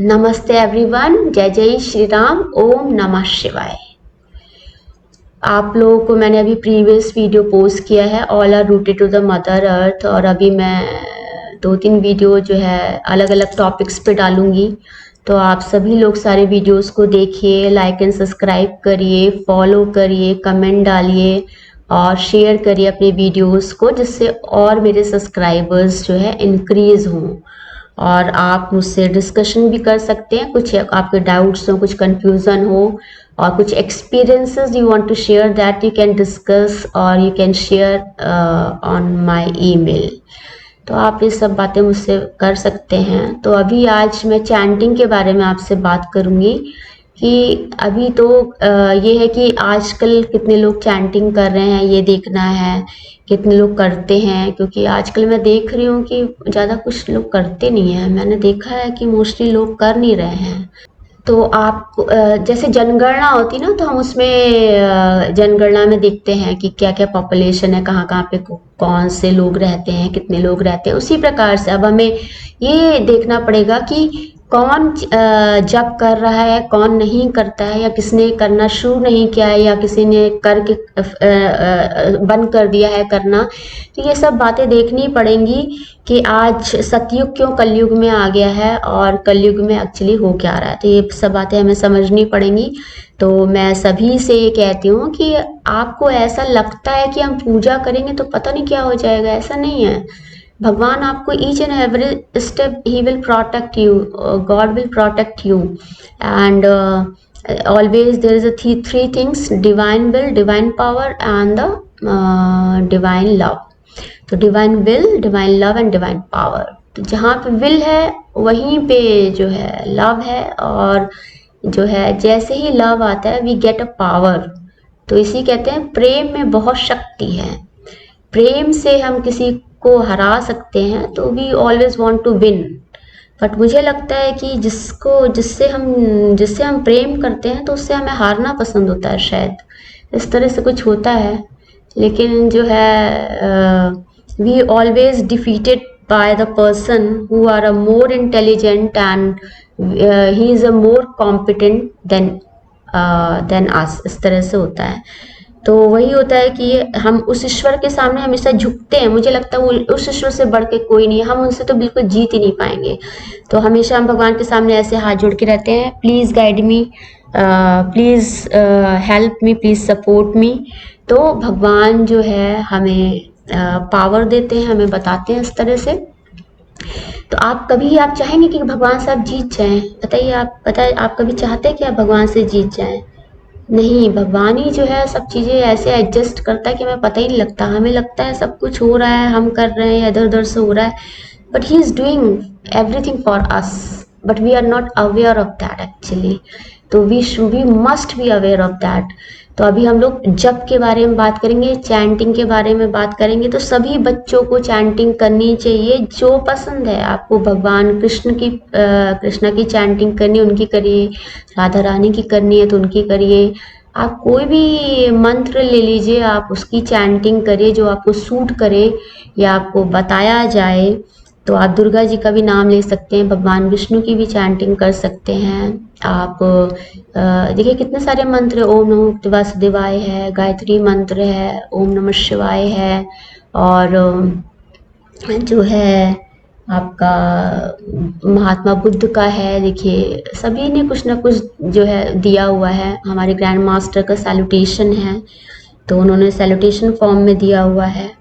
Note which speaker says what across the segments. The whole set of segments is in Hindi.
Speaker 1: नमस्ते एवरीवन, जय जय श्री राम, ओम नमः शिवाय। आप लोगों को मैंने अभी प्रीवियस वीडियो पोस्ट किया है, all are rooted to the mother earth, और अभी मैं 2-3 वीडियो जो है अलग अलग टॉपिक्स पे डालूंगी। तो आप सभी लोग सारे वीडियोस को देखिए, लाइक एंड सब्सक्राइब करिए, फॉलो करिए, कमेंट डालिए और शेयर करिए अपने वीडियोस को, जिससे और मेरे सब्सक्राइबर्स जो है इंक्रीज हों। और आप मुझसे डिस्कशन भी कर सकते हैं, कुछ आपके डाउट्स हो, कुछ कंफ्यूजन हो और कुछ experiences you want to share, that you can discuss और you can share on my email. तो आप ये सब बातें मुझसे कर सकते हैं। तो अभी आज मैं चैंटिंग के बारे में आपसे बात करूंगी कि अभी तो ये है कि आजकल कितने लोग चैंटिंग कर रहे हैं, ये देखना है कितने लोग करते हैं, क्योंकि आजकल मैं देख रही हूँ कि ज़्यादा कुछ लोग करते नहीं हैं। मैंने देखा है कि मोस्टली लोग कर नहीं रहे हैं। तो आप जैसे जनगणना होती ना, तो हम उसमें जनगणना में देखते हैं कि क्या क्या पॉपुलेशन है, कहाँ कहाँ पे कौन से लोग रहते हैं, कितने लोग रहते हैं। उसी प्रकार से अब हमें ये देखना पड़ेगा कि कौन जब कर रहा है, कौन नहीं करता है, या किसने करना शुरू नहीं किया है, या किसी ने करके बंद कर दिया है करना। तो ये सब बातें देखनी पड़ेंगी कि आज सतयुग क्यों कलयुग में आ गया है और कलयुग में एक्चुअली हो क्या रहा है। तो ये सब बातें हमें समझनी पड़ेंगी। तो मैं सभी से ये कहती हूँ कि आपको ऐसा लगता है कि हम पूजा करेंगे तो पता नहीं क्या हो जाएगा, ऐसा नहीं है। भगवान आपको each and every step he will protect you, God will protect you. And always there is a three things: divine will, divine power and the divine love. तो divine will, divine love and divine power. तो जहाँ पे विल है वहीं पे जो है लव है, और जो है जैसे ही लव आता है वी गेट अ पावर। तो इसी कहते हैं प्रेम में बहुत शक्ति है, प्रेम से हम किसी को हरा सकते हैं। तो we always want to win. But मुझे लगता है कि जिससे हम प्रेम करते हैं तो उससे हमें हारना पसंद होता है, शायद इस तरह से कुछ होता है। लेकिन जो है we always defeated by the person who are a more intelligent and he is a more competent than us, इस तरह से होता है। तो वही होता है कि हम उस ईश्वर के सामने हमेशा झुकते हैं। मुझे लगता है वो उस ईश्वर से बढ़ के कोई नहीं है, हम उनसे तो बिल्कुल जीत ही नहीं पाएंगे। तो हमेशा हम भगवान के सामने ऐसे हाथ जोड़ के रहते हैं, please guide me, please help me, please support me. तो भगवान जो है हमें पावर देते हैं, हमें बताते हैं इस तरह से। तो आप चाहेंगे कि भगवान से आप जीत जाएं? बताइए, आप कभी चाहते हैं कि आप भगवान से जीत जाएं? नहीं, भगवान ही जो है सब चीज़ें ऐसे एडजस्ट करता है कि हमें पता ही नहीं लगता। हमें लगता है सब कुछ हो रहा है, हम कर रहे हैं, इधर उधर से हो रहा है, but he is doing everything for us, but we are not aware of that actually. तो we must be aware of that. तो अभी हम लोग जप के बारे में बात करेंगे, चैंटिंग के बारे में बात करेंगे। तो सभी बच्चों को चैंटिंग करनी चाहिए, जो पसंद है आपको। भगवान कृष्णा की चैंटिंग करनी, उनकी करिए। राधा रानी की करनी है तो उनकी करिए। आप कोई भी मंत्र ले लीजिए, आप उसकी चैंटिंग करिए जो आपको सूट करे या आपको बताया जाए। तो आप दुर्गा जी का भी नाम ले सकते हैं, भगवान विष्णु की भी चैंटिंग कर सकते हैं आप। देखिए कितने सारे मंत्र, ओम नमो वासुदेवाय है, गायत्री मंत्र है, ओम नमः शिवाय है, और जो है आपका महात्मा बुद्ध का है। देखिए सभी ने कुछ ना कुछ जो है दिया हुआ है। हमारे ग्रैंड मास्टर का सैल्यूटेशन है, तो उन्होंने सैल्यूटेशन फॉर्म में दिया हुआ है।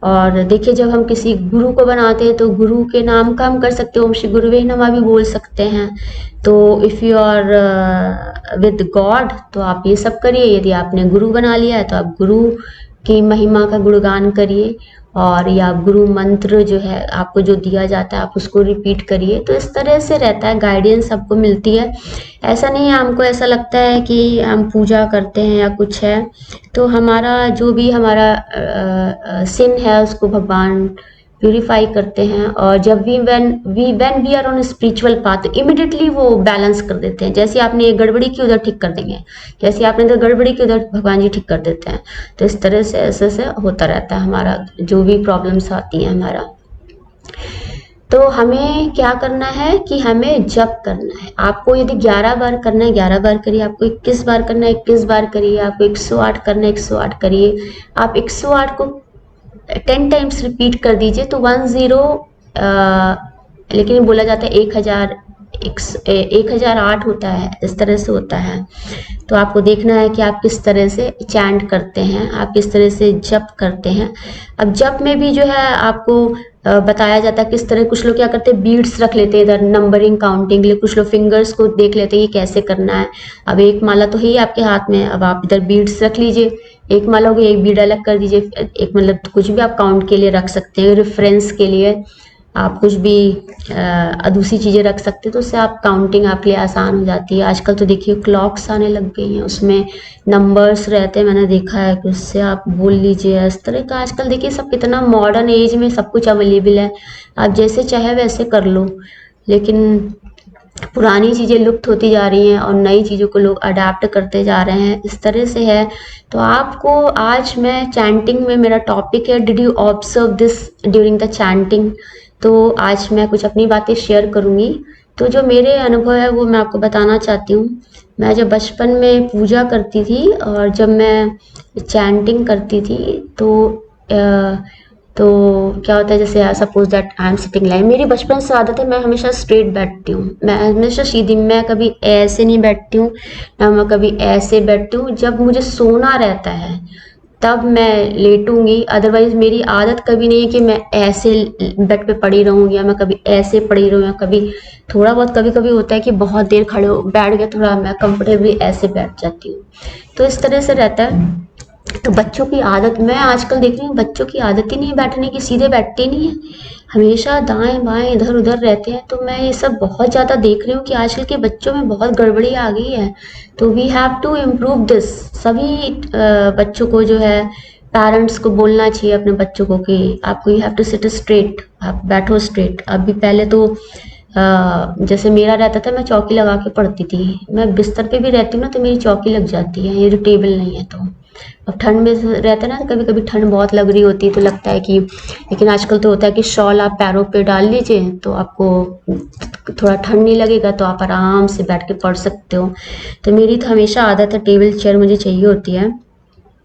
Speaker 1: और देखिए जब हम किसी गुरु को बनाते हैं तो गुरु के नाम का हम कर सकते हैं, ओम श्री गुरुवे नमः भी बोल सकते हैं। तो if you are with God तो आप ये सब करिए। यदि आपने गुरु बना लिया है तो आप गुरु की महिमा का गुणगान करिए, और या गुरु मंत्र जो है आपको जो दिया जाता है आप उसको रिपीट करिए। तो इस तरह से रहता है, गाइडेंस सबको मिलती है। ऐसा नहीं है हमको ऐसा लगता है कि हम पूजा करते हैं या कुछ है तो हमारा जो भी हमारा सिन है उसको भगवान प्यूरिफाई करते हैं। और जब when we are on spiritual path, immediately वो बैलेंस कर देते हैं। जैसे आपने एक गड़बड़ी की उधर ठीक कर देंगे, जैसे आपने इधर गड़बड़ी की उधर भगवान जी ठीक कर देते हैं। तो इस तरह से ऐसे होता रहता है हमारा, जो भी प्रॉब्लम्स आती हैं हमारा। तो हमें क्या करना है कि हमें जप करना है। आपको यदि 11 बार करना है 11 बार करिए, आपको 21 बार करना है 21 बार करिए, आपको 108 करना है 108 करिए। आप 108 को 10 टाइम्स रिपीट कर दीजिए तो 10 लेकिन बोला जाता है 1008 होता है, इस तरह से होता है। तो आपको देखना है कि आप किस तरह से चैंट करते हैं, आप किस तरह से जप करते हैं। अब जप में भी जो है आपको बताया जाता है किस तरह। कुछ लोग क्या करते हैं, बीड्स रख लेते हैं इधर नंबरिंग काउंटिंग के लिए, कुछ लोग फिंगर्स को देख लेते हैं ये कैसे करना है। अब एक माला तो है ही आपके हाथ में, अब आप इधर बीड्स रख लीजिए, एक माला हो गई, एक बीड अलग कर दीजिए, एक मतलब कुछ भी आप काउंट के लिए रख सकते हैं, रेफरेंस के लिए आप कुछ भी दूसरी चीज़ें रख सकते हैं, तो उससे आप काउंटिंग आपके लिए आसान हो जाती है। आजकल तो देखिए क्लॉक्स आने लग गई हैं, उसमें नंबर्स रहते हैं, मैंने देखा है कि उससे आप बोल लीजिए इस तरह का। आजकल देखिए सब कितना मॉडर्न एज में सब कुछ अवेलेबल है, आप जैसे चाहे वैसे कर लो। लेकिन पुरानी चीज़ें लुप्त होती जा रही हैं और नई चीज़ों को लोग अडाप्ट करते जा रहे हैं, इस तरह से है। तो आपको आज मैं चैंटिंग में, मेरा टॉपिक है did you observe this during the chanting. तो आज मैं कुछ अपनी बातें शेयर करूँगी। तो जो मेरे अनुभव है वो मैं आपको बताना चाहती हूँ। मैं जब बचपन में पूजा करती थी और जब मैं चैंटिंग करती थी तो क्या होता है, जैसे suppose that I am sitting line, मेरी बचपन से आदत है मैं हमेशा स्ट्रेट बैठती हूँ, मैं हमेशा सीधी, मैं कभी ऐसे नहीं बैठती हूँ ना मैं कभी ऐसे बैठती हूँ। जब मुझे सोना रहता है तब मैं लेटूंगी, अदरवाइज मेरी आदत कभी नहीं है कि मैं ऐसे बेड पे पड़ी रहूँ या मैं कभी ऐसे पड़ी रहूँ, या कभी थोड़ा बहुत कभी कभी होता है कि बहुत देर खड़े हो बैठ गए, थोड़ा मैं कंफर्टेबली ऐसे बैठ जाती हूँ। तो इस तरह से रहता है। तो बच्चों की आदत, मैं आजकल देख रही हूँ बच्चों की आदत ही नहीं है बैठने की, सीधे बैठते ही नहीं है, हमेशा दाएं बाएं इधर उधर रहते हैं। तो मैं ये सब बहुत ज़्यादा देख रही हूँ कि आजकल के बच्चों में बहुत गड़बड़ी आ गई है। तो we have to improve this. सभी बच्चों को जो है, पेरेंट्स को बोलना चाहिए अपने बच्चों को कि आपको you have to sit straight, आप बैठो स्ट्रेट। अभी पहले तो जैसे मेरा रहता था, मैं चौकी लगा के पढ़ती थी, मैं बिस्तर पे भी रहती हूँ ना तो मेरी चौकी लग जाती है, ये टेबल नहीं है। तो अब ठंड में रहता है ना, कभी कभी ठंड बहुत लग रही होती है तो लगता है कि, लेकिन आजकल तो होता है कि शॉल आप पैरों पे डाल लीजिए तो आपको थोड़ा ठंड नहीं लगेगा, तो आप आराम से बैठ के पढ़ सकते हो। तो मेरी तो हमेशा आदत है टेबल चेयर मुझे चाहिए होती है,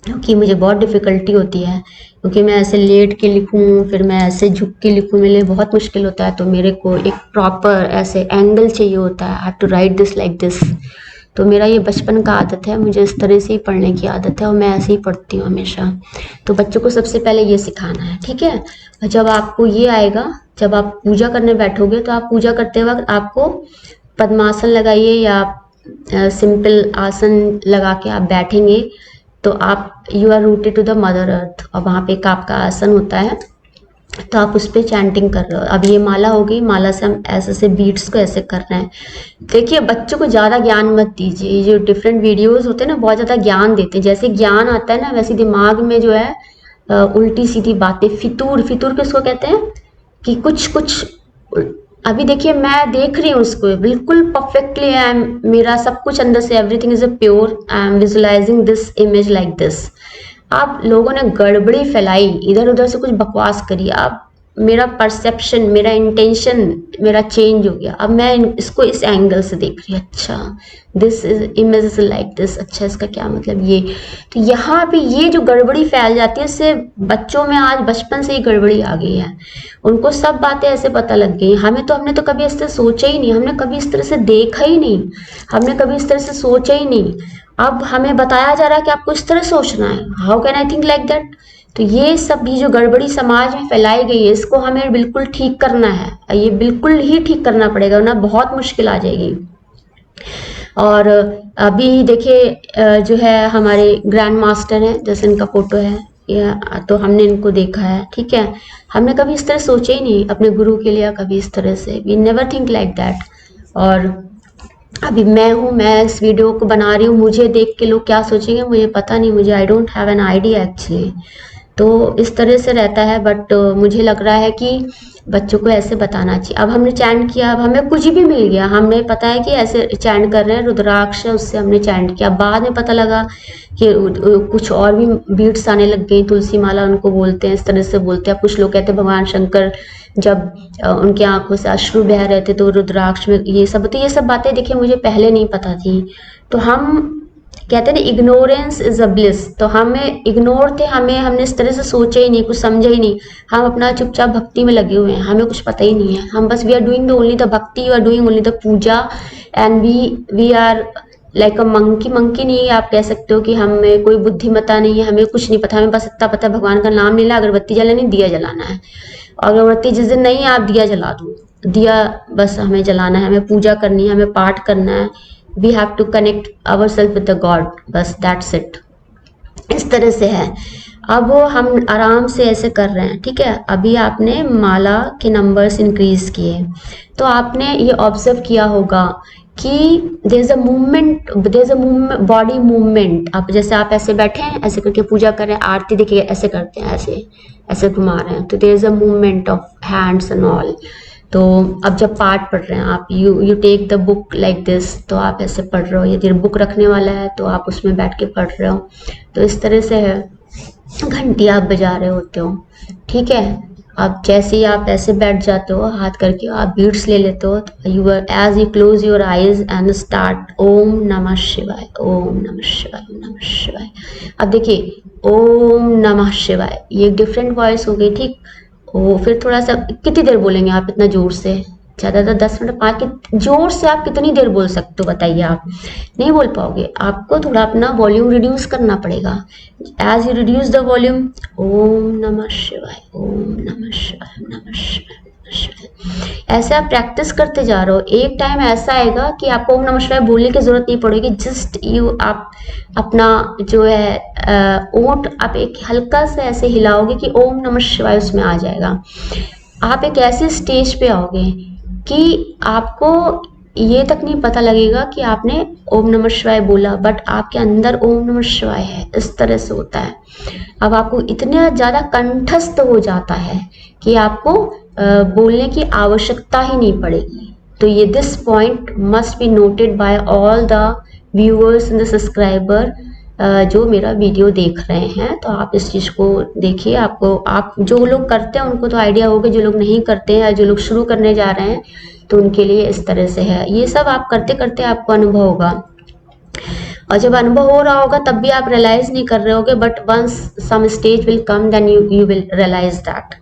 Speaker 1: क्योंकि मुझे बहुत डिफ़िकल्टी होती है, क्योंकि मैं ऐसे लेट के लिखूं फिर मैं ऐसे झुक के लिखूं, मेरे लिए बहुत मुश्किल होता है। तो मेरे को एक प्रॉपर ऐसे एंगल चाहिए होता है, I have to write this like this. तो मेरा ये बचपन का आदत है, मुझे इस तरह से ही पढ़ने की आदत है और मैं ऐसे ही पढ़ती हूँ हमेशा। तो बच्चों को सबसे पहले ये सिखाना है, ठीक है। और जब आपको ये आएगा, जब आप पूजा करने बैठोगे तो आप पूजा करते वक्त आपको पद्मासन लगाइए या सिंपल आसन लगा के आप बैठेंगे तो आप you are rooted to the mother earth, और वहाँ पे एक आपका आसन होता है तो आप उस पर चैंटिंग कर रहे हो। अब ये माला हो गई, माला से हम ऐसे से बीट्स को ऐसे कर रहे हैं। देखिए बच्चों को ज़्यादा ज्ञान मत दीजिए, जो डिफरेंट वीडियोस होते हैं ना बहुत ज़्यादा ज्ञान देते हैं, जैसे ज्ञान आता है ना वैसे दिमाग में जो है उल्टी सीधी बातें, फितूर, फितूर किसको कहते हैं कि कुछ कुछ। अभी देखिए मैं देख रही हूँ उसको बिल्कुल परफेक्टली, आई एम, मेरा सब कुछ अंदर से everything is a pure, I am visualising this image like this. आप लोगों ने गड़बड़ी फैलाई, इधर उधर से कुछ बकवास करी, आप, मेरा परसेप्शन, मेरा इंटेंशन मेरा चेंज हो गया। अब मैं इसको इस एंगल से देख रही हूँ, अच्छा this is image is like this, अच्छा इसका क्या मतलब ये। तो यहाँ पे ये जो गड़बड़ी फैल जाती है इससे बच्चों में आज बचपन से ही गड़बड़ी आ गई है, उनको सब बातें ऐसे पता लग गई। हमने तो कभी इस तरह सोचा ही नहीं, हमने कभी इस तरह से देखा ही नहीं, हमने कभी इस तरह से सोचा ही नहीं। अब हमें बताया जा रहा है कि आपको इस तरह सोचना है, how can I think like that. तो ये सब भी जो गड़बड़ी समाज में फैलाई गई है इसको हमें बिल्कुल ठीक करना है, ये बिल्कुल ही ठीक करना पड़ेगा वरना बहुत मुश्किल आ जाएगी। और अभी देखिए जो है हमारे ग्रैंड मास्टर हैं, जैसे इनका फोटो है या तो हमने इनको देखा है, ठीक है। हमने कभी इस तरह सोचा ही नहीं अपने गुरु के लिए, कभी इस तरह से, we never think like that. और अभी मैं हूँ, मैं इस वीडियो को बना रही हूँ, मुझे देख के लोग क्या सोचेंगे मुझे पता नहीं, मुझे I don't have an idea actually. तो इस तरह से रहता है, बट मुझे लग रहा है कि बच्चों को ऐसे बताना चाहिए। अब हमने चैंट किया, अब हमें कुछ भी मिल गया, हमने पता है कि ऐसे चैंट कर रहे हैं, रुद्राक्ष है उससे हमने चैंट किया, बाद में पता लगा कि कुछ और भी बीट्स आने लग गई, तुलसी माला उनको बोलते हैं, इस तरह से बोलते हैं। कुछ लोग कहते हैं भगवान शंकर जब उनकी आंखों से अश्रु बह रहे थे तो रुद्राक्ष में ये सब, तो ये सब बातें देखिए मुझे पहले नहीं पता थी। तो हम कहते हैं ना इग्नोरेंस इज अ ब्लिस, तो हमें इग्नोर थे, हमने इस तरह से सोचा ही नहीं, कुछ समझा ही नहीं, हम अपना चुपचाप भक्ति में लगे हुए हैं, हमें कुछ पता ही नहीं है। हम बस we are doing the only the bhakti, we are doing only the puja, and we are like a monkey. Monkey नहीं आप कह सकते हो कि हमें कोई बुद्धिमत्ता नहीं है, हमें कुछ नहीं पता, हमें बस इतना पता है भगवान का नाम लेना, अगरबत्ती जलानी, दिया जलाना है। अगरबत्ती जिस दिन नहीं आप दिया जला दो, दिया बस हमें जलाना है, हमें पूजा करनी है, हमें पाठ करना है, we have to connect our self with the God, बस दैट्स इट। इस तरह से है। अब हम आराम से ऐसे कर रहे हैं, ठीक है। अभी आपने माला के नंबर्स इंक्रीज किए, तो आपने ये ऑब्जर्व किया होगा कि there is a movement, there is a movement, body movement. अब जैसे आप ऐसे बैठे हैं, ऐसे करके पूजा कर रहे हैं, आरती देखिए ऐसे करते हैं, ऐसे ऐसे घुमा रहे हैं, तो there is a movement of hands and all. तो अब जब पाठ पढ़ रहे हैं आप, you take the book like this, तो आप ऐसे पढ़ रहे हो, यदि बुक रखने वाला है तो आप उसमें बैठ के पढ़ रहे हो, तो इस तरह से है। घंटी आप बजा रहे होते हो, ठीक है। अब जैसे ही आप ऐसे बैठ जाते हो, हाथ करके आप बीट्स ले लेते हो, तो you as you close your eyes and start Om Namah Shivaya, ओम नमः शिवाय, ओम नमः शिवाय। अब देखिए ओम नमः शिवाय, ये डिफरेंट वॉइस हो गई, ठीक। ओ फिर थोड़ा सा, कितनी देर बोलेंगे आप इतना जोर से? ज़्यादातर 10 मिनट, 5 जोर से आप कितनी देर बोल सकते हो बताइए? आप नहीं बोल पाओगे, आपको थोड़ा अपना वॉल्यूम रिड्यूस करना पड़ेगा। As you reduce the volume, Om Namah Shivaya, ओम नमः शिवाय, नमः शिवाय, नमः शिवाय, ऐसे आप प्रैक्टिस करते जा रहे हो। एक टाइम ऐसा आएगा कि आपको ओम नमः शिवाय बोलने की जरूरत नहीं पड़ेगी, जस्ट यू आप अपना जो है ओंठ आप एक हल्का सा ऐसे हिलाओगे कि ओम नमः शिवाय उसमें आ जाएगा। आप एक ऐसे स्टेज पे आओगे कि आपको ये तक नहीं पता लगेगा कि आपने ओम नमः शिवाय बोला, बट आपके अंदर ओम नमः शिवाय है, इस तरह से होता है। अब आपको इतना ज़्यादा कंठस्थ हो जाता है कि आपको बोलने की आवश्यकता ही नहीं पड़ेगी। तो ये this point must be noted bye all the viewers and the subscriber जो मेरा वीडियो देख रहे हैं। तो आप इस चीज़ को देखिए, आपको, आप जो लोग करते हैं उनको तो आइडिया होगा, जो लोग नहीं करते हैं या जो लोग शुरू करने जा रहे हैं तो उनके लिए इस तरह से है। ये सब आप करते करते आपको अनुभव होगा, और जब अनुभव हो रहा होगा तब भी आप रियलाइज नहीं कर रहे होगे, but once some stage will come then you will realise that.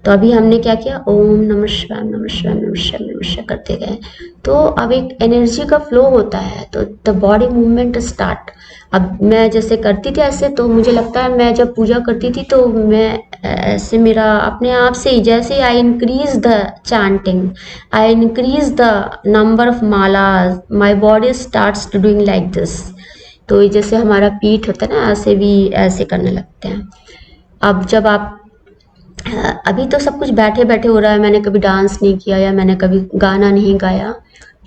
Speaker 1: तो अभी हमने क्या किया, ओम नमः शिवाय, नमः शिवाय, नमः शिवाय, नमः शिवाय करते गए, तो अब एक एनर्जी का फ्लो होता है, तो द बॉडी मूवमेंट स्टार्ट। अब मैं जैसे करती थी ऐसे, तो मुझे लगता है मैं जब पूजा करती थी तो मैं ऐसे, मेरा अपने आप से ही जैसे I increase the chanting, I increase the number of malas, my body starts to doing like this. तो जैसे हमारा पीठ होता है ना, ऐसे भी ऐसे करने लगते हैं। अब जब आप अभी तो सब कुछ बैठे बैठे हो रहा है, मैंने कभी डांस नहीं किया या मैंने कभी गाना नहीं गाया,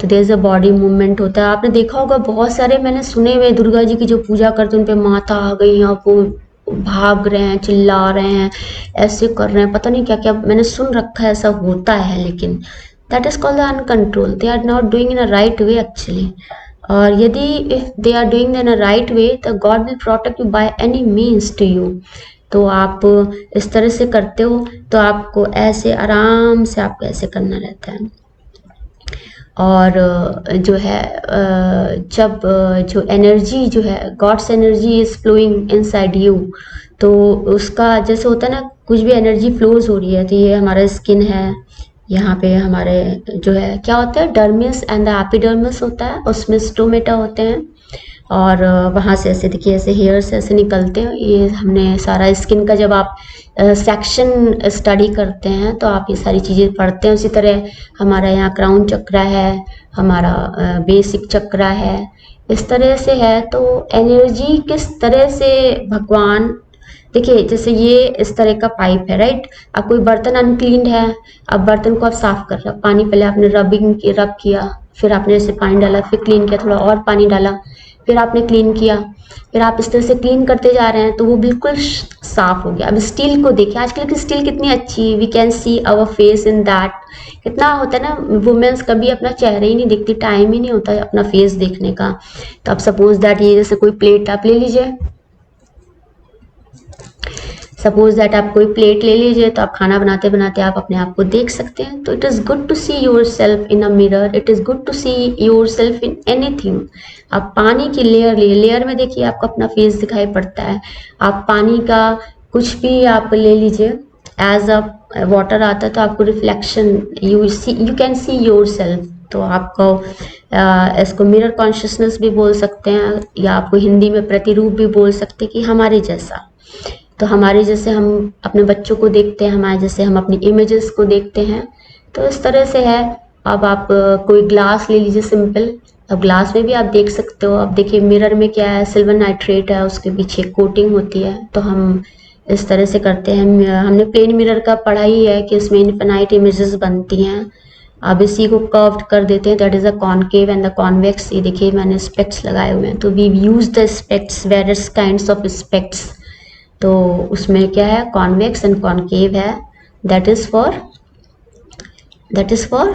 Speaker 1: तो there is a body movement होता है। आपने देखा होगा बहुत सारे मैंने सुने हुए दुर्गा जी की जो पूजा करते हैं, उन पे माता आ गई, आप वो भाग रहे हैं, चिल्ला रहे हैं, ऐसे कर रहे हैं, पता नहीं क्या क्या मैंने सुन रखा है, ऐसा होता है। लेकिन that is called the uncontrol, they are not doing in a right way actually. और यदि if they are doing in a right way, the God will protect you by any means to you. तो आप इस तरह से करते हो तो आपको ऐसे आराम से आपको ऐसे करना रहता है। और जो है जब जो एनर्जी जो है, God's energy is flowing inside you, तो उसका जैसे होता है ना, कुछ भी एनर्जी फ्लोज हो रही है, तो ये हमारा स्किन है, यहाँ पे हमारे जो है क्या होता है, डर्मिस एंड द एपिडर्मिस होता है, उसमें स्टोमेटा होते हैं, और वहाँ से ऐसे देखिए ऐसे हेयर्स ऐसे निकलते हैं। ये हमने सारा स्किन का जब आप सेक्शन स्टडी करते हैं तो आप ये सारी चीज़ें पढ़ते हैं। उसी तरह हमारा यहाँ क्राउन चक्रा है, हमारा बेसिक चक्रा है, इस तरह से है। तो एनर्जी किस तरह से भगवान, देखिए जैसे ये इस तरह का पाइप है, राइट। अब कोई बर्तन अनक्लीन है, अब बर्तन को आप साफ कर रहे हो, पानी पहले आपने रब किया, फिर आपने ऐसे पानी डाला, फिर क्लीन किया, थोड़ा और पानी डाला, फिर आपने क्लीन किया, फिर आप इस तरह से क्लीन करते जा रहे हैं, तो वो बिल्कुल साफ हो गया। अब स्टील को देखिए, आजकल की स्टील कितनी अच्छी, we can see our face in that. कितना होता है ना, वुमेन्स कभी अपना चेहरा ही नहीं देखती, टाइम ही नहीं होता है अपना फेस देखने का। तो अब सपोज दैट ये जैसे कोई प्लेट आप ले लीजिए, सपोज दैट आप कोई प्लेट ले लीजिए, तो आप खाना बनाते बनाते आप अपने आप को देख सकते हैं। तो it is good to see your self in a mirror, it is good to see your self in anything. आप पानी की लेयर लिए, लेयर में देखिए आपको अपना फेस दिखाई पड़ता है। आप पानी का कुछ भी आप ले लीजिए, एज अ वाटर आता है तो आपको reflection, you can see your self. तो आपको इसको मिरर कॉन्शियसनेस भी बोल सकते हैं, या आपको हिंदी में प्रतिरूप भी बोल सकते हैं कि हमारे जैसा। तो हमारे जैसे हम अपने बच्चों को देखते हैं, हमारे जैसे हम अपनी इमेजेस को देखते हैं, तो इस तरह से है। अब आप कोई ग्लास ले लीजिए सिंपल, अब ग्लास में भी आप देख सकते हो। अब देखिए मिरर में क्या है, सिल्वर नाइट्रेट है, उसके पीछे कोटिंग होती है। तो हम इस तरह से करते हैं। हमने प्लेन मिरर का पढ़ा ही है कि इसमें इनफिनाइट इमेजेस बनती हैं। अब इसी को कर्व्ड कर देते हैं, that is a concave and the convex. ये देखिए मैंने स्पेक्ट्स लगाए हुए हैं, तो we use the specs, various kinds of specs. तो उसमें क्या है, कॉन्वेक्स एंड कॉनकेव है, that is for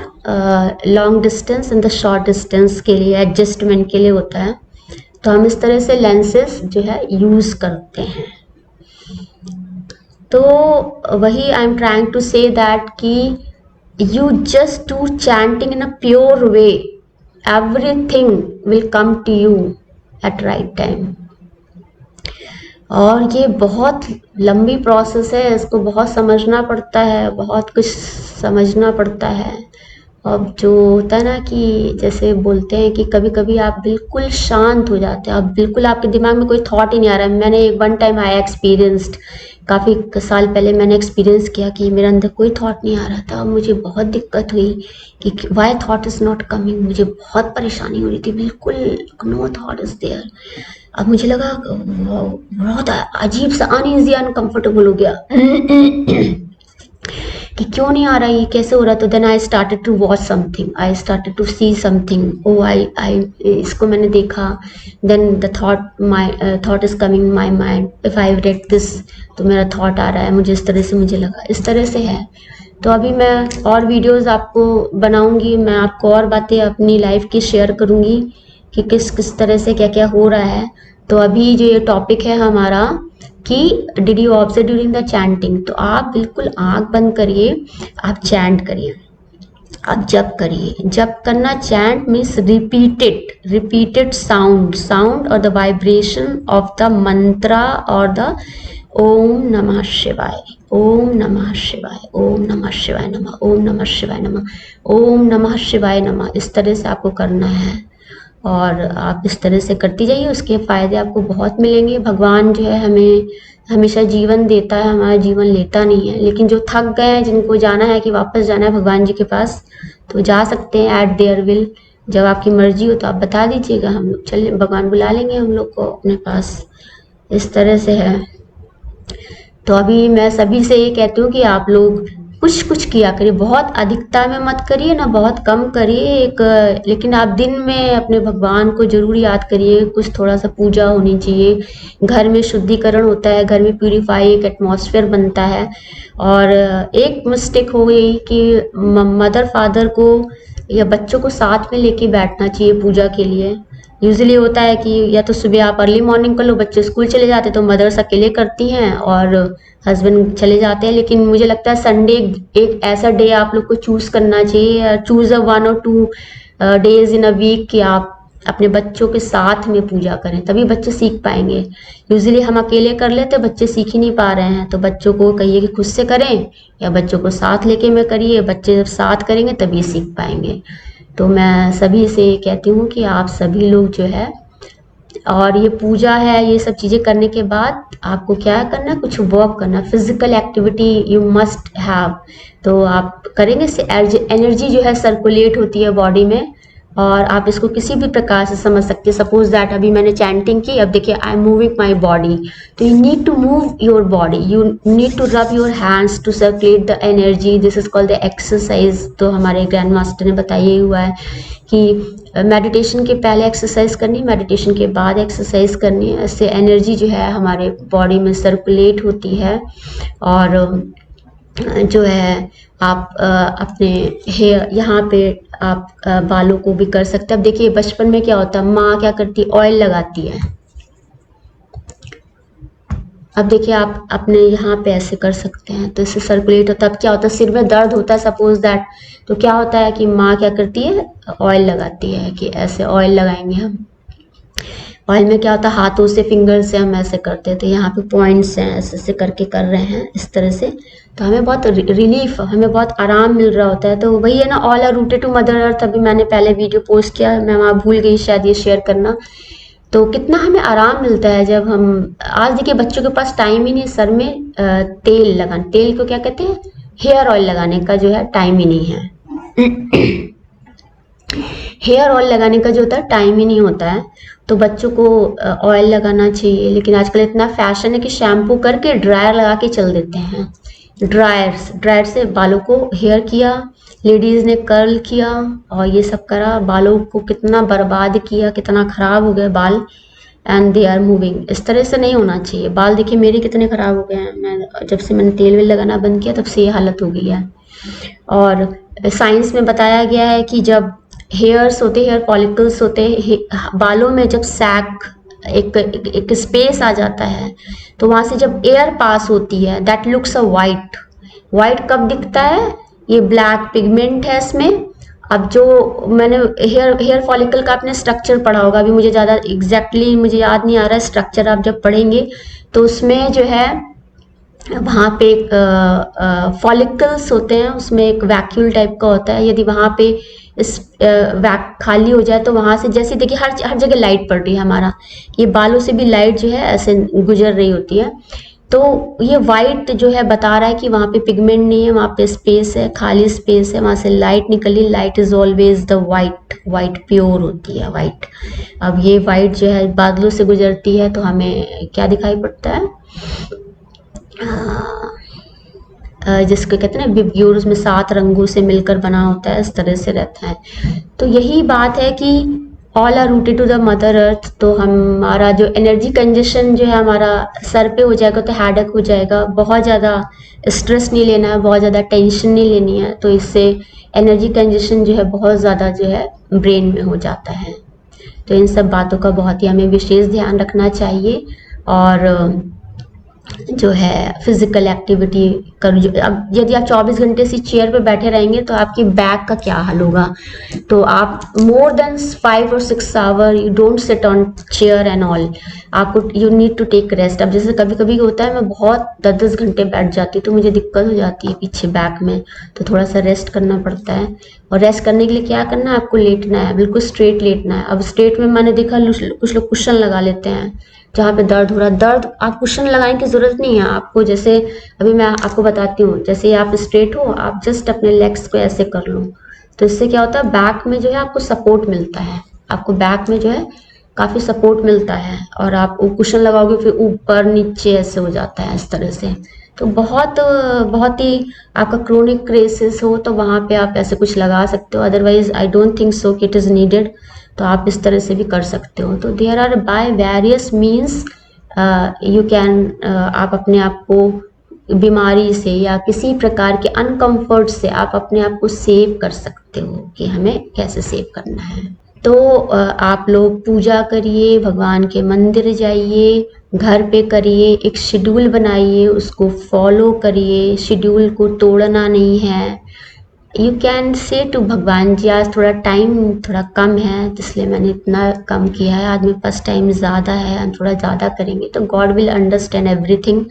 Speaker 1: long distance and the short distance के लिए, एडजस्टमेंट के लिए होता है। तो हम इस तरह से लेंसेज जो है यूज करते हैं। तो वही I am trying to say that कि you just do chanting in a pure way, everything will come to you at right time। और ये बहुत लंबी प्रोसेस है, इसको बहुत समझना पड़ता है, बहुत कुछ समझना पड़ता है। अब जो होता है ना कि जैसे बोलते हैं कि कभी कभी आप बिल्कुल शांत हो जाते हैं, अब बिल्कुल आपके दिमाग में कोई थॉट ही नहीं आ रहा है। मैंने एक वन टाइम आई एक्सपीरियंस्ड, काफ़ी साल पहले मैंने एक्सपीरियंस किया कि मेरे अंदर कोई थॉट नहीं आ रहा था। मुझे बहुत दिक्कत हुई कि why thought is not coming, मुझे बहुत परेशानी हो रही थी, बिल्कुल नो थॉट इज़ देयर। अब मुझे लगा बहुत अजीब सा अनईजी अनकंफर्टेबल हो गया कि क्यों नहीं आ रहा, ये कैसे हो रहा। तो then I started to watch something, I started to see something, oh I इसको मैंने देखा। Then the thought is coming my mind, if I read this, तो मेरा थॉट आ रहा है, मुझे इस तरह से मुझे लगा, इस तरह से है। तो अभी मैं और वीडियोस आपको बनाऊंगी, मैं आपको और बातें अपनी लाइफ की शेयर करूंगी कि किस किस तरह से क्या क्या हो रहा है। तो अभी जो ये टॉपिक है हमारा कि did you observe during the chanting, तो आप बिल्कुल आंख बंद करिए, आप चैंट करिए, आप जप करिए। जप करना, चैंट मीन्स रिपीटेड साउंड और द वाइब्रेशन ऑफ द मंत्रा और द ओम नमः शिवाय, ओम नमः शिवाय, ओम नमः शिवाय नमः, ओम नमः शिवाय नमः, ओम नमः शिवाय नमः। इस तरह से आपको करना है और आप इस तरह से करती जाइए, उसके फ़ायदे आपको बहुत मिलेंगे। भगवान जो है हमें हमेशा जीवन देता है, हमारा जीवन लेता नहीं है। लेकिन जो थक गए हैं, जिनको जाना है कि वापस जाना है भगवान जी के पास, तो जा सकते हैं एट देयर विल। जब आपकी मर्जी हो तो आप बता दीजिएगा, हम लोग चले, भगवान बुला लेंगे हम लोग को अपने पास। इस तरह से है। तो अभी मैं सभी से ये कहती हूँ कि आप लोग कुछ कुछ किया करिए, बहुत अधिकता में मत करिए ना, बहुत कम करिए एक, लेकिन आप दिन में अपने भगवान को जरूर याद करिए। कुछ थोड़ा सा पूजा होनी चाहिए, घर में शुद्धिकरण होता है, घर में प्यूरिफाई एक एटमॉस्फेयर बनता है। और एक मिस्टेक हो गई कि मदर फादर को या बच्चों को साथ में लेके बैठना चाहिए पूजा के लिए। यूजुअली होता है कि या तो सुबह आप अर्ली मॉर्निंग कर लो, बच्चे स्कूल चले जाते हैं तो मदर्स अकेले करती हैं और हस्बैंड चले जाते हैं। लेकिन मुझे लगता है संडे एक ऐसा डे आप लोग को चूज करना चाहिए, choose a 1 or 2 days in a week कि आप अपने बच्चों के साथ में पूजा करें, तभी बच्चे सीख पाएंगे। यूजुअली हम अकेले कर लेते, बच्चे सीख ही नहीं पा रहे हैं। तो बच्चों को कहिए कि खुद से करें या बच्चों को साथ लेके में करिए, बच्चे जब साथ करेंगे तभी सीख पाएंगे। तो मैं सभी से कहती हूँ कि आप सभी लोग जो है, और ये पूजा है, ये सब चीज़ें करने के बाद आपको क्या करना है, कुछ वर्क करना, physical activity you must have. तो आप करेंगे से एनर्जी जो है सर्कुलेट होती है बॉडी में, और आप इसको किसी भी प्रकार से समझ सकते हैं। सपोज दैट अभी मैंने चैंटिंग की, अब देखिए I am moving my body, तो you need to move your body, you need to rub your hands to circulate the energy, this is called the exercise. तो हमारे ग्रैंड मास्टर ने बताया हुआ है कि मेडिटेशन के पहले एक्सरसाइज करनी, मेडिटेशन के बाद एक्सरसाइज करनी है। इससे एनर्जी जो है हमारे बॉडी में सर्कुलेट होती है। और जो है आप अपने हेयर यहाँ पे आप बालों को भी कर सकते हैं। अब देखिए बचपन में क्या होता है, माँ क्या करती है, ऑयल लगाती है। अब देखिए आप अपने यहाँ पे ऐसे कर सकते हैं, तो इससे सर्कुलेट होता है। अब क्या होता है, सिर में दर्द होता है सपोज दैट, तो क्या होता है कि माँ क्या करती है, ऑयल लगाती है कि ऐसे ऑयल लगाएंगे हम। ऑयल में क्या होता है, हाथों से फिंगर से हम ऐसे करते थे, यहाँ पे पॉइंट्स हैं, ऐसे ऐसे करके कर रहे हैं इस तरह से, तो हमें बहुत रिलीफ, हमें बहुत आराम मिल रहा होता है। तो वही है ना, all are rooted to mother earth. अभी मैंने पहले वीडियो पोस्ट किया, मैं वहाँ भूल गई शायद ये शेयर करना। तो कितना हमें आराम मिलता है जब हम, आज देखिए बच्चों के पास टाइम ही नहीं सर में तेल लगाना, तेल को क्या कहते हैं, हेयर ऑयल लगाने का जो है टाइम ही नहीं है। हेयर ऑयल लगाने का जो होता है टाइम ही नहीं होता है, तो बच्चों को ऑयल लगाना चाहिए। लेकिन आजकल इतना फैशन है कि शैम्पू करके ड्रायर लगा के चल देते हैं। ड्रायर से बालों को हेयर किया, लेडीज ने कर्ल किया और ये सब करा, बालों को कितना बर्बाद किया, कितना खराब हो गए बाल, एंड दे आर मूविंग। इस तरह से नहीं होना चाहिए। बाल देखिए मेरे कितने खराब हो गए हैं, मैं जब से मैंने तेल वेल लगाना बंद किया तब से ये हालत हो गई है। और साइंस में बताया गया है कि जब हेयर्स होते, हेयर फॉलिकल्स होते हैं बालों में, जब सैक एक स्पेस आ जाता है, तो वहां से जब एयर पास होती है, that looks a white. White कब दिखता है, ये ब्लैक पिगमेंट है इसमें। अब जो मैंने हेयर फॉलिकल का आपने स्ट्रक्चर पढ़ा होगा, अभी मुझे ज़्यादा एग्जैक्टली मुझे याद नहीं आ रहा है स्ट्रक्चर, आप जब पढ़ेंगे तो उसमें जो है वहाँ पे फॉलिकल्स होते हैं, उसमें एक वैक्यूल टाइप का होता है। यदि वहाँ पे इस वैक खाली हो जाए तो वहाँ से, जैसे देखिए हर जगह लाइट पड़ रही है, हमारा ये बालों से भी लाइट जो है ऐसे गुजर रही होती है, तो ये वाइट जो है बता रहा है कि वहाँ पे पिगमेंट नहीं है, वहाँ पे स्पेस है, खाली स्पेस है, वहाँ से लाइट निकली। Light is always the white, white pure होती है वाइट। अब ये वाइट जो है बादलों से गुजरती है तो हमें क्या दिखाई पड़ता है, जिसको कहते हैं ना विब्यूर, उसमें 7 रंगों से मिलकर बना होता है, इस तरह से रहता है। तो यही बात है कि all are rooted to the mother earth. तो हमारा जो एनर्जी कंजेशन जो है हमारा सर पे हो जाएगा तो हेडेक हो जाएगा, बहुत ज़्यादा स्ट्रेस नहीं लेना है, बहुत ज़्यादा टेंशन नहीं लेनी है, तो इससे एनर्जी कंजेशन जो है बहुत ज़्यादा जो है ब्रेन में हो जाता है। तो इन सब बातों का बहुत ही हमें विशेष ध्यान रखना चाहिए। और जो है फिजिकल एक्टिविटी करो। अब यदि आप 24 घंटे से चेयर पे बैठे रहेंगे तो आपकी बैक का क्या हाल होगा। तो आप मोर देन 5 और 6 hour you don't sit on chair and all, आपको you need to take rest. अब जैसे कभी कभी होता है मैं बहुत 10-10 घंटे बैठ जाती हूँ तो मुझे दिक्कत हो जाती है पीछे बैक में, तो थोड़ा सा रेस्ट करना पड़ता है। और रेस्ट करने के लिए क्या करना है, आपको लेटना है, बिल्कुल स्ट्रेट लेटना है। अब स्ट्रेट में मैंने देखा कुछ लोग कुशन लगा लेते हैं जहाँ पे दर्द हो रहा है। दर्द, आप कुशन लगाने की जरूरत नहीं है आपको। जैसे अभी मैं आपको बताती हूँ, जैसे आप स्ट्रेट हो, आप जस्ट अपने लेग्स को ऐसे कर लो, तो इससे क्या होता है बैक में जो है आपको सपोर्ट मिलता है, आपको बैक में जो है काफी सपोर्ट मिलता है। और आप कुशन लगाओगे फिर ऊपर नीचे ऐसे हो जाता है इस तरह से। तो बहुत ही आपका क्रोनिक क्रेसिस हो तो वहाँ पे आप ऐसे कुछ लगा सकते हो, otherwise I don't think so कि इट इज़ नीडेड। तो आप इस तरह से भी कर सकते हो। तो there are by various means you can, आप अपने आप को बीमारी से या किसी प्रकार के अनकंफर्ट से आप अपने आप को सेव कर सकते हो कि हमें कैसे सेव करना है। तो आप लोग पूजा करिए, भगवान के मंदिर जाइए, घर पे करिए, एक शेड्यूल बनाइए, उसको फॉलो करिए, शेड्यूल को तोड़ना नहीं है। यू कैन से टू भगवान जी आज थोड़ा टाइम थोड़ा कम है इसलिए मैंने इतना कम किया है, आज मेरे पास टाइम ज़्यादा है, हम थोड़ा ज़्यादा करेंगे तो गॉड विल अंडरस्टैंड एवरीथिंग।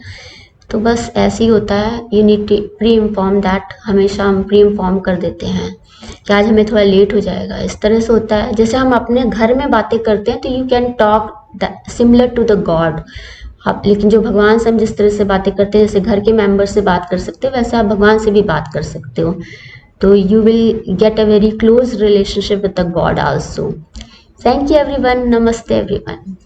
Speaker 1: तो बस ऐसे ही होता है, you need to pre inform that, हमेशा हम प्री इन्फॉर्म कर देते हैं कि आज हमें थोड़ा लेट हो जाएगा। इस तरह से होता है जैसे हम अपने घर में बातें करते हैं तो you can talk similar to the God. आप लेकिन जो भगवान से हम जिस तरह से बातें करते हैं, जैसे घर के मेंबर से बात कर सकते हो वैसे आप भगवान से भी बात कर सकते हो। तो you will get a very close relationship with the God also. Thank you everyone. Namaste everyone.